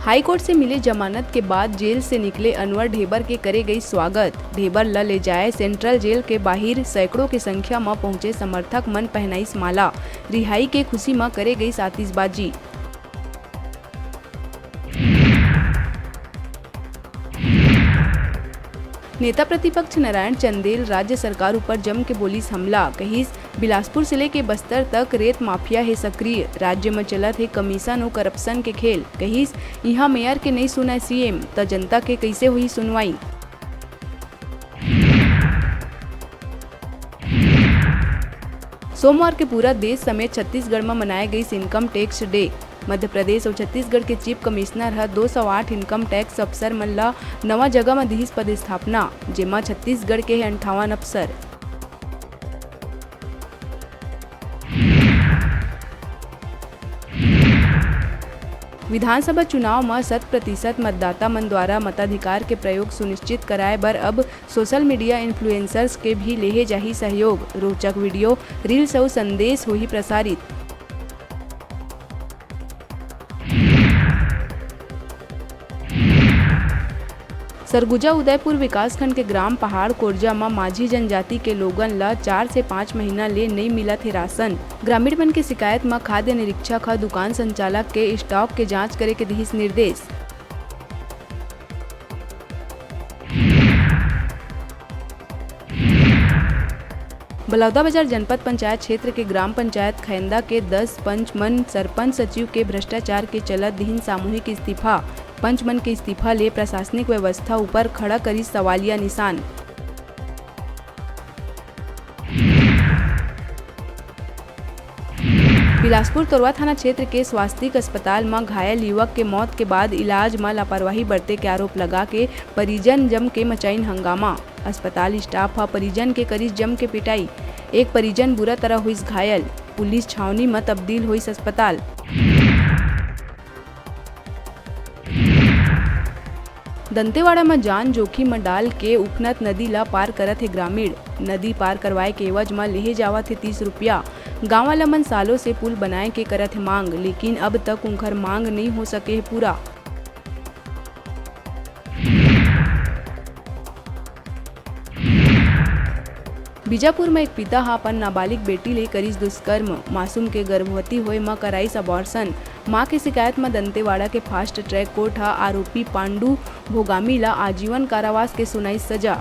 High court से मिले जमानत के बाद जेल से निकले अनवर ढेबर के करे गई स्वागत। ढेबर ले जाए सेंट्रल जेल के बाहर सैकड़ों की संख्या में पहुंचे समर्थक मन पहनाईस माला। रिहाई के खुशी में करे गई आतिशबाजी। नेता प्रतिपक्ष नारायण चंदेल राज्य सरकार ऊपर जम के बोलीस हमला। कहिस बिलासपुर से लेके बस्तर तक रेत माफिया है सक्रिय। राज्य में चलत है कमीशन और करप्शन के खेल। कहिस यहाँ मेयर के नहीं सुना सीएम तो जनता के कैसे हुई सुनवाई। सोमवार के पूरा देश समेत छत्तीसगढ़ में मनाया गई income tax day. Madhya Pradesh और छत्तीसगढ़ के चीफ कमिश्नर हर 208 इनकम टैक्स अफसर मन ला नवा जगह में दिहिस पदस्थापना, जेमा छत्तीसगढ़ के 58 अफसर। विधानसभा चुनाव में 100% मतदाता मन द्वारा मताधिकार के प्रयोग सुनिश्चित कराए बर अब सोशल मीडिया इन्फ्लुएंसर्स के भी लेहे जाही सहयोग। रोचक वीडियो, रील्स और संदेश हुई प्रसारित। सरगुजा उदयपुर विकासखंड के ग्राम पहाड़ कोरजा में माझी जनजाति के लोगन ला 4 से 5 महीना ले नहीं मिलत है राशन। ग्रामीण मन के शिकायत में खाद्य निरीक्षक दुकान संचालक के स्टॉक के जांच करे के दिहिस निर्देश। बलौदाबाजार जनपद पंचायत क्षेत्र के ग्राम पंचायत खैंदा के 10 पंच मन सरपंच सचिव के भ्रष्टाचार के चलत दिहिन सामूहिक इस्तीफा। पंच मन के इस्तीफा ले प्रशासनिक व्यवस्था ऊपर खड़ा करी सवालिया निशान। बिलासपुर तोरवा थाना क्षेत्र के स्वास्थ्य अस्पताल में घायल युवक के मौत के बाद इलाज में लापरवाही बरते के आरोप लगा के परिजन जम के मचाइन हंगामा। अस्पताल स्टाफ परिजन के करीस जम के पिटाई। एक परिजन बुरा तरह हुई घायल। पुलिस छावनी में तब्दील हुई अस्पताल। दंतेवाड़ा में जान जोखिम में डाल के उफनत नदी ला पार करत है ग्रामीण। नदी पार करवाए के एवज में लेहे जावत है 30 रुपया। गाँव वाला मन सालों से पुल बनाए के करत है मांग, लेकिन अब तक उनकर मांग नहीं हो सके है पूरा। बीजापुर में एक पिता अपन नाबालिग बेटी ले करीस दुष्कर्म। मासूम के गर्भवती होए में कराईस अबॉर्शन। मां के शिकायत में दंतेवाड़ा के फास्ट ट्रैक कोर्ट आरोपी पांडु भोगामी ला आजीवन कारावास के सुनाई सजा।